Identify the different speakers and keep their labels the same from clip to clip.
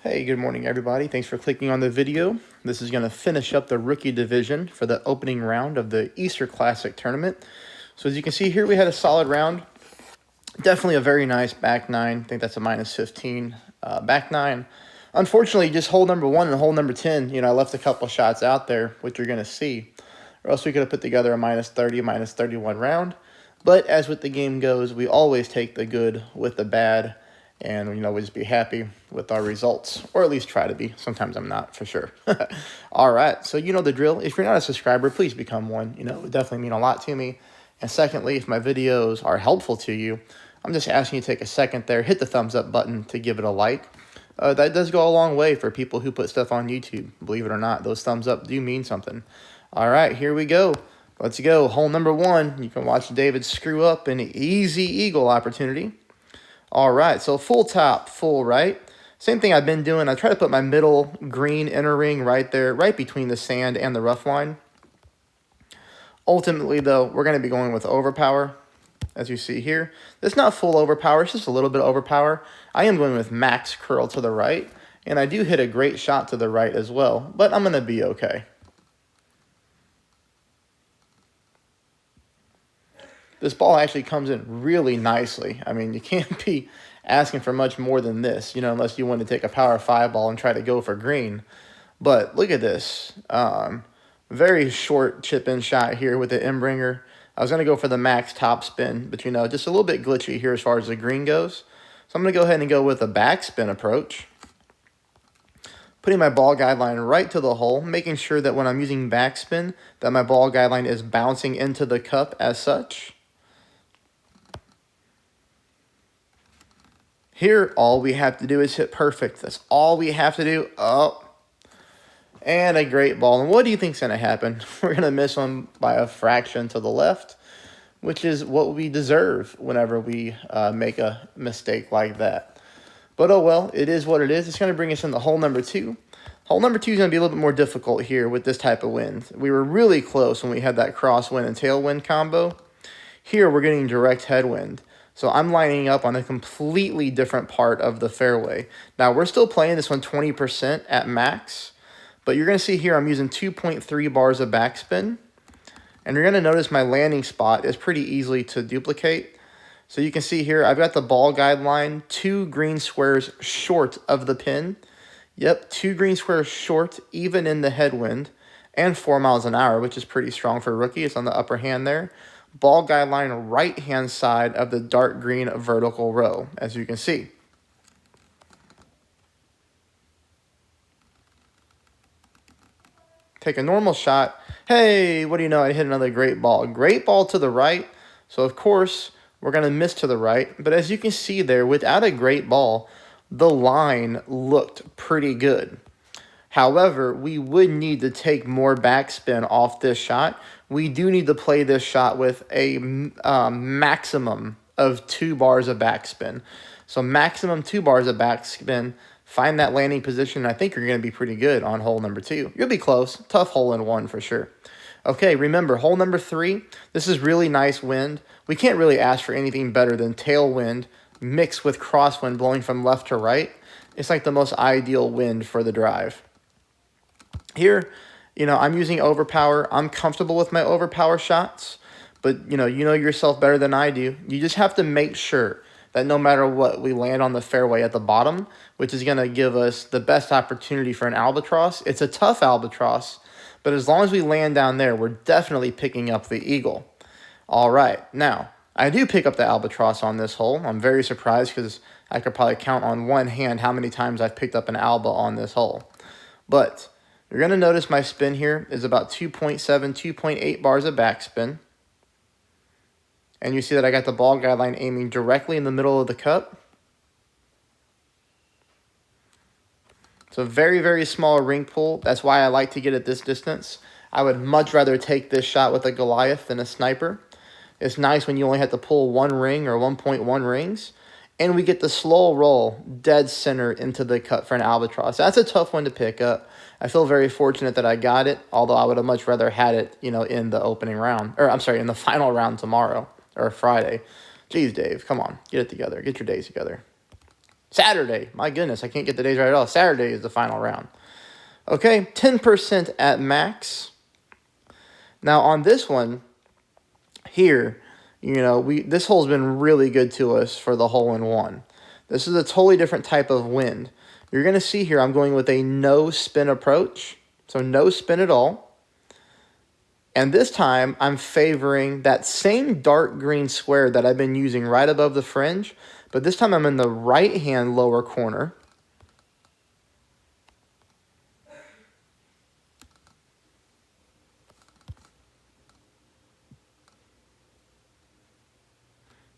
Speaker 1: Hey, good morning, everybody. Thanks for clicking on the video. This is going to finish up the rookie division for the opening round of the Easter Classic tournament. So as you can see here, we had a solid round. Definitely a very nice back nine. I think that's a minus 15 back nine. Unfortunately, just hole number 1 and hole number 10, I left a couple shots out there, which you're going to see. Or else we could have put together a minus 30, minus 31 round. But as with the game goes, we always take the good with the bad. And, we just be happy with our results, or at least try to be. Sometimes I'm not, for sure. All right, so you know the drill. If you're not a subscriber, please become one. It would definitely mean a lot to me. And secondly, if my videos are helpful to you, I'm just asking you to take a second there, hit the thumbs up button to give it a like. That does go a long way for people who put stuff on YouTube. Believe it or not, those thumbs up do mean something. All right, here we go. Let's go. Hole number 1. You can watch David screw up an easy eagle opportunity. All right, so full top, full right. Same thing I've been doing. I try to put my middle green inner ring right there, right between the sand and the rough line. Ultimately, though, we're going to be going with overpower, as you see here. It's not full overpower. It's just a little bit of overpower. I am going with max curl to the right, and I do hit a great shot to the right as well, but I'm going to be okay. This ball actually comes in really nicely. I mean, you can't be asking for much more than this, unless you want to take a power 5 ball and try to go for green. But look at this. Very short chip-in shot here with the Imbringer. I was going to go for the max top spin, but, just a little bit glitchy here as far as the green goes. So I'm going to go ahead and go with a backspin approach. Putting my ball guideline right to the hole, making sure that when I'm using backspin, that my ball guideline is bouncing into the cup as such. Here, all we have to do is hit perfect. That's all we have to do. Oh, and a great ball. And what do you think's going to happen? We're going to miss one by a fraction to the left, which is what we deserve whenever we make a mistake like that. But oh well, it is what it is. It's going to bring us into hole number 2. Hole number 2 is going to be a little bit more difficult here with this type of wind. We were really close when we had that crosswind and tailwind combo. Here, we're getting direct headwind. So I'm lining up on a completely different part of the fairway. Now, we're still playing this one 20% at max, but you're going to see here I'm using 2.3 bars of backspin. And you're going to notice my landing spot is pretty easily to duplicate. So you can see here I've got the ball guideline 2 green squares short of the pin. Yep, 2 green squares short, even in the headwind, and 4 miles an hour, which is pretty strong for a rookie. It's on the upper hand there. Ball guideline right-hand side of the dark green vertical row, as you can see. Take a normal shot. Hey, what do you know? I hit another great ball. Great ball to the right. So, of course, we're going to miss to the right. But as you can see there, without a great ball, the line looked pretty good. However, we would need to take more backspin off this shot. We do need to play this shot with a maximum of 2 bars of backspin. So maximum 2 bars of backspin. Find that landing position. I think you're going to be pretty good on hole number 2. You'll be close. Tough hole in 1 for sure. Okay, remember, hole number 3, this is really nice wind. We can't really ask for anything better than tailwind mixed with crosswind blowing from left to right. It's like the most ideal wind for the drive. Here, I'm using overpower. I'm comfortable with my overpower shots, but, you know yourself better than I do. You just have to make sure that no matter what, we land on the fairway at the bottom, which is going to give us the best opportunity for an albatross. It's a tough albatross, but as long as we land down there, we're definitely picking up the eagle. All right, now, I do pick up the albatross on this hole. I'm very surprised because I could probably count on one hand how many times I've picked up an alba on this hole. But you're going to notice my spin here is about 2.7, 2.8 bars of backspin. And you see that I got the ball guideline aiming directly in the middle of the cup. It's a very, very small ring pull. That's why I like to get at this distance. I would much rather take this shot with a Goliath than a sniper. It's nice when you only have to pull 1 ring or 1.1 rings. And we get the slow roll dead center into the cut for an albatross. That's a tough one to pick up. I feel very fortunate that I got it, although I would have much rather had it, in the opening round. Or, I'm sorry, in the final round tomorrow or Friday. Jeez, Dave, come on. Get it together. Get your days together. Saturday. My goodness, I can't get the days right at all. Saturday is the final round. Okay, 10% at max. Now on this one here, this hole's been really good to us for the hole-in-one. This is a totally different type of wind. You're going to see here I'm going with a no spin approach. So no spin at all. And this time I'm favoring that same dark green square that I've been using right above the fringe. But this time I'm in the right-hand lower corner.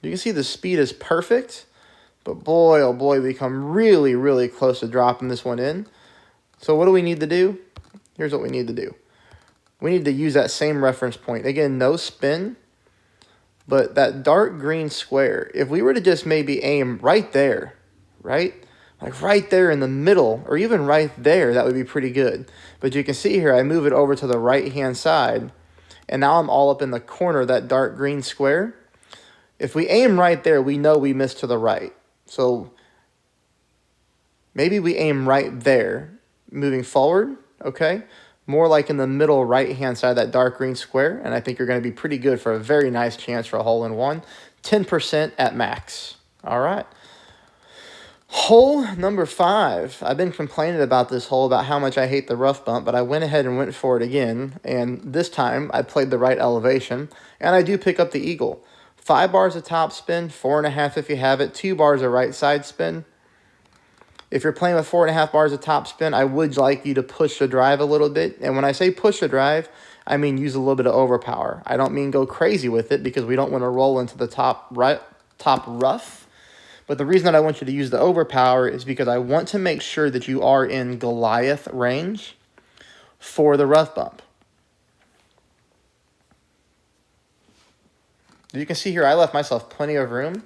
Speaker 1: You can see the speed is perfect, but boy, oh boy, we come really, really close to dropping this one in. So what do we need to do? Here's what we need to do. We need to use that same reference point. Again, no spin, but that dark green square, if we were to just maybe aim right there, right? Like right there in the middle, or even right there, that would be pretty good. But you can see here, I move it over to the right-hand side, and now I'm all up in the corner of that dark green square. If we aim right there, we know we missed to the right. So maybe we aim right there, moving forward, okay? More like in the middle right-hand side of that dark green square, and I think you're going to be pretty good for a very nice chance for a hole-in-one. 10% at max. All right. Hole number 5. I've been complaining about this hole, about how much I hate the rough bump, but I went ahead and went for it again, and this time I played the right elevation, and I do pick up the eagle. 5 bars of top spin, 4.5 if you have it, 2 bars of right side spin. If you're playing with 4.5 bars of top spin, I would like you to push the drive a little bit. And when I say push the drive, I mean use a little bit of overpower. I don't mean go crazy with it, because we don't want to roll into the top rough. But the reason that I want you to use the overpower is because I want to make sure that you are in Goliath range for the rough bump. You can see here I left myself plenty of room.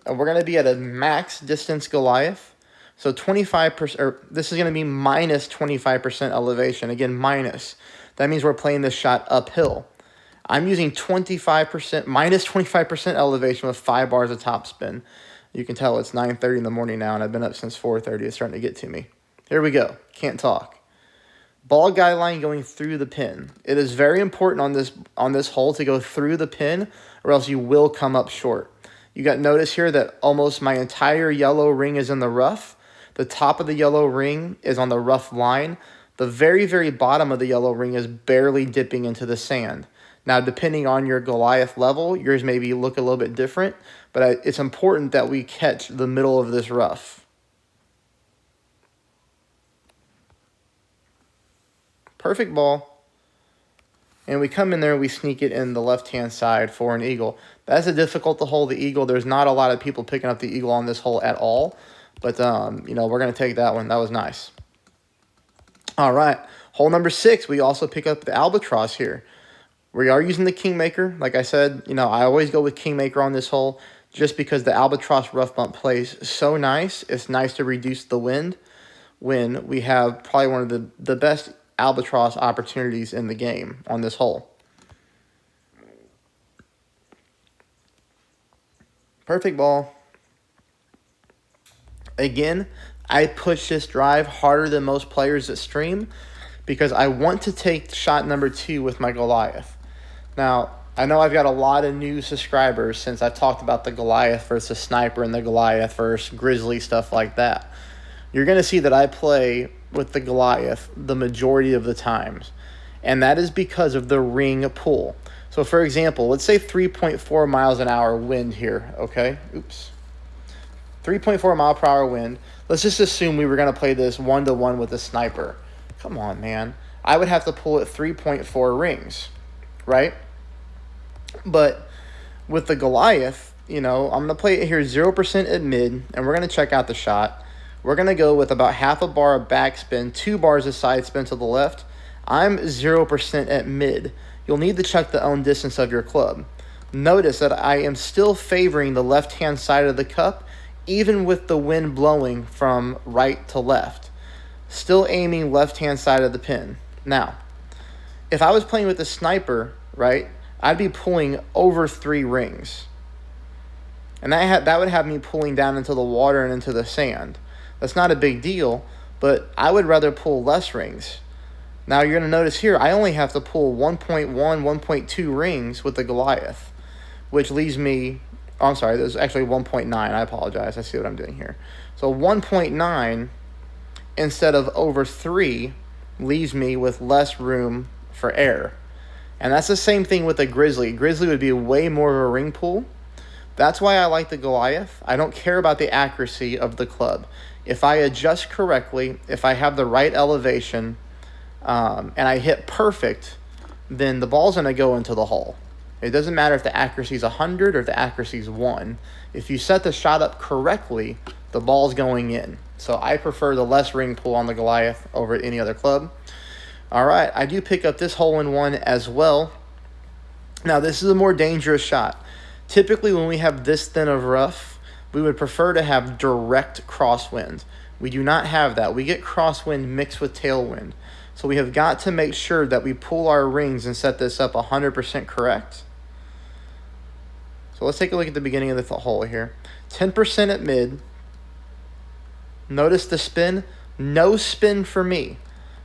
Speaker 1: And we're going to be at a max distance Goliath. So 25%, or this is going to be minus 25% elevation. Again, minus. That means we're playing this shot uphill. I'm using 25%, minus 25% elevation with 5 bars of top spin. You can tell it's 9:30 in the morning now, and I've been up since 4:30. It's starting to get to me. Here we go. Can't talk. Ball guideline going through the pin. It is very important on this hole to go through the pin, or else you will come up short. You got notice here that almost my entire yellow ring is in the rough. The top of the yellow ring is on the rough line. The very, very bottom of the yellow ring is barely dipping into the sand. Now, depending on your Goliath level, yours maybe look a little bit different, but it's important that we catch the middle of this rough. Perfect ball. And we come in there and we sneak it in the left-hand side for an eagle. That's a difficult to hold the eagle. There's not a lot of people picking up the eagle on this hole at all. But, we're going to take that one. That was nice. All right. Hole number 6, we also pick up the albatross here. We are using the Kingmaker. Like I said, I always go with Kingmaker on this hole just because the albatross rough bump plays so nice. It's nice to reduce the wind when we have probably one of the best albatross opportunities in the game on this hole. Perfect ball. Again, I push this drive harder than most players that stream because I want to take shot number 2 with my Goliath. Now, I know I've got a lot of new subscribers since I talked about the Goliath versus Sniper and the Goliath versus Grizzly, stuff like that. You're going to see that I play with the Goliath the majority of the times, and that is because of the ring pull. So, for example, let's say 3.4 miles an hour wind here, okay? Oops. 3.4 mile per hour wind. Let's just assume we were going to play this 1-to-1 with a Sniper. Come on, man. I would have to pull it 3.4 rings, right? But with the Goliath, I'm going to play it here 0% at mid, and we're going to check out the shot. We're going to go with about half a bar of backspin, 2 bars of side spin to the left. I'm 0% at mid. You'll need to check the own distance of your club. Notice that I am still favoring the left-hand side of the cup, even with the wind blowing from right to left. Still aiming left-hand side of the pin. Now, if I was playing with a Sniper, right, I'd be pulling over 3 rings. And that would have me pulling down into the water and into the sand. That's not a big deal, but I would rather pull less rings. Now you're going to notice here, I only have to pull 1.1, 1.2 rings with the Goliath, which leaves me, oh, I'm sorry, there's actually 1.9. I apologize. I see what I'm doing here. So 1.9 instead of over 3 leaves me with less room for air. And that's the same thing with the Grizzly. Grizzly would be way more of a ring pull. That's why I like the Goliath. I don't care about the accuracy of the club. If I adjust correctly, if I have the right elevation, and I hit perfect, then the ball's going to go into the hole. It doesn't matter if the accuracy is 100 or if the accuracy is 1. If you set the shot up correctly, the ball's going in. So I prefer the less ring pull on the Goliath over any other club. All right, I do pick up this hole-in-one as well. Now, this is a more dangerous shot. Typically, when we have this thin of rough, we would prefer to have direct crosswind. We do not have that. We get crosswind mixed with tailwind. So we have got to make sure that we pull our rings and set this up 100% correct. So let's take a look at the beginning of the hole here. 10% at mid. Notice the spin. No spin for me.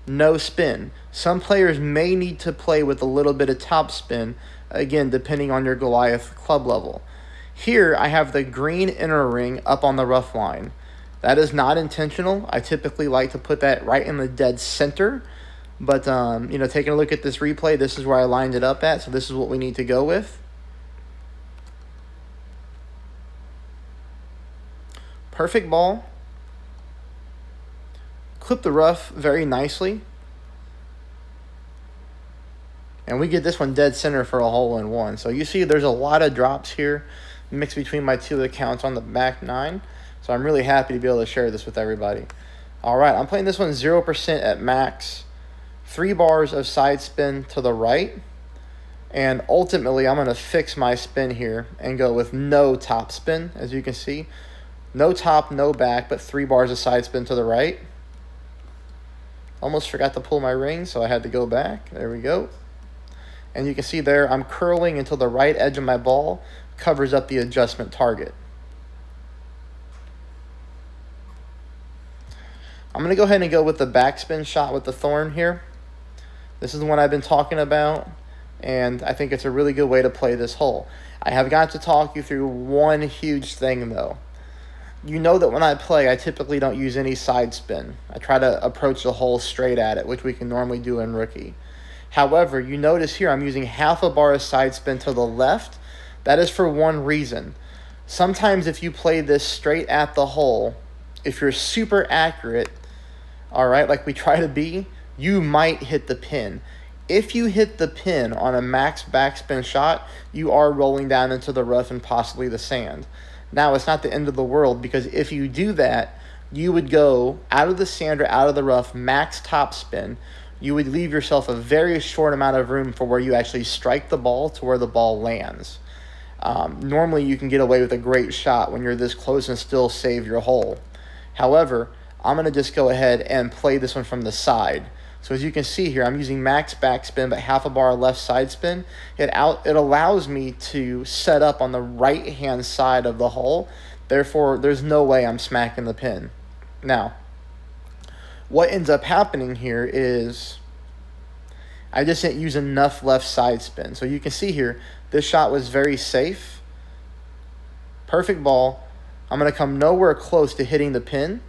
Speaker 1: No spin. Some players may need to play with a little bit of top spin, again, depending on your Goliath club level. Here, I have the green inner ring up on the rough line. That is not intentional. I typically like to put that right in the dead center. But, taking a look at this replay, this is where I lined it up at. So this is what we need to go with. Perfect ball. Clip the rough very nicely. And we get this one dead center for a hole-in-one. So you see there's a lot of drops here mixed between my two accounts on the back nine. So I'm really happy to be able to share this with everybody. All right, I'm playing this one 0% at max. 3 bars of side spin to the right. And ultimately, I'm going to fix my spin here and go with no top spin, as you can see. No top, no back, but 3 bars of side spin to the right. Almost forgot to pull my ring, so I had to go back. There we go. And you can see there, I'm curling until the right edge of my ball covers up the adjustment target. I'm going to go ahead and go with the backspin shot with the thorn here. This is the one I've been talking about, and I think it's a really good way to play this hole. I have got to talk you through one huge thing, though. You know that when I play, I typically don't use any side spin. I try to approach the hole straight at it, which we can normally do in rookie. However, you notice here I'm using half a bar of side spin to the left. That is for one reason. Sometimes if you play this straight at the hole, if you're super accurate, all right, like we try to be, you might hit the pin. If you hit the pin on a max backspin shot, you are rolling down into the rough and possibly the sand. Now, it's not the end of the world, because if you do that, you would go out of the sand or out of the rough, max top spin. You would leave yourself a very short amount of room for where you actually strike the ball to where the ball lands. Normally, you can get away with a great shot when you're this close and still save your hole. However, I'm going to just go ahead and play this one from the side. So as you can see here, I'm using max backspin, but half a bar left side spin. It allows me to set up on the right-hand side of the hole. Therefore, there's no way I'm smacking the pin. Now, what ends up happening here is I just didn't use enough left side spin. So you can see here, this shot was very safe. Perfect ball. I'm going to come nowhere close to hitting the pin,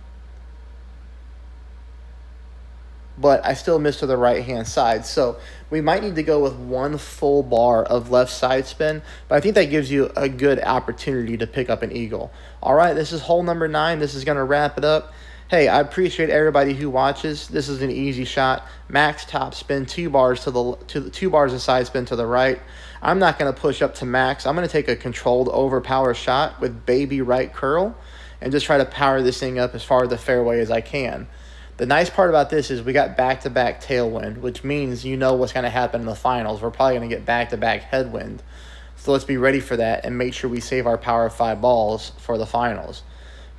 Speaker 1: but I still missed to the right-hand side. So we might need to go with 1 full bar of left side spin, but I think that gives you a good opportunity to pick up an eagle. All right, this is hole number 9. This is going to wrap it up. Hey, I appreciate everybody who watches. This is an easy shot. Max top spin, 2 bars to the 2 bars of side spin to the right. I'm not going to push up to max. I'm going to take a controlled overpower shot with baby right curl and just try to power this thing up as far to the fairway as I can. The nice part about this is we got back-to-back tailwind, which means you know what's going to happen in the finals. We're probably going to get back-to-back headwind. So let's be ready for that and make sure we save our Power 5 balls for the finals.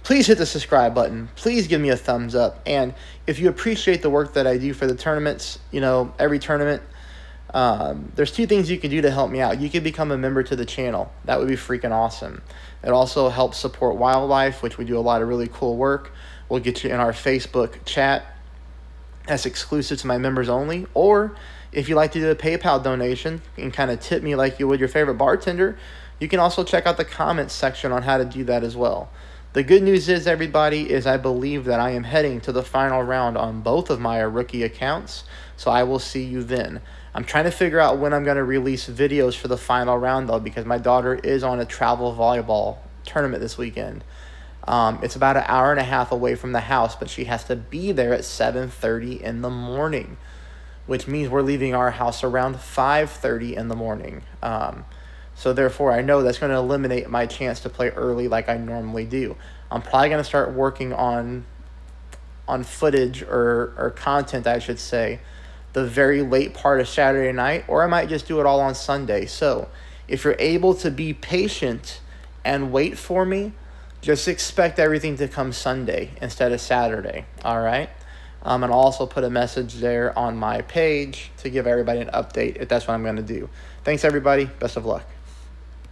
Speaker 1: Please hit the subscribe button. Please give me a thumbs up. And if you appreciate the work that I do for the tournaments, every tournament, There's two things you can do to help me out. You can become a member to the channel. That would be freaking awesome. It also helps support wildlife, which we do a lot of really cool work. We'll get you in our Facebook chat. That's exclusive to my members only. Or if you like to do a PayPal donation and kind of tip me like you would your favorite bartender, you can also check out the comments section on how to do that as well. The good news is, everybody, is I believe that I am heading to the final round on both of my rookie accounts, so I will see you then. I'm trying to figure out when I'm going to release videos for the final round, though, because my daughter is on a travel volleyball tournament this weekend. It's about an hour and a half away from the house, but she has to be there at 7:30 in the morning, which means we're leaving our house around 5:30 in the morning. So therefore, I know that's going to eliminate my chance to play early like I normally do. I'm probably going to start working on footage or content, I should say, the very late part of Saturday night, or I might just do it all on Sunday. So if you're able to be patient and wait for me, just expect everything to come Sunday instead of Saturday, all right? And I'll also put a message there on my page to give everybody an update if that's what I'm going to do. Thanks, everybody. Best of luck.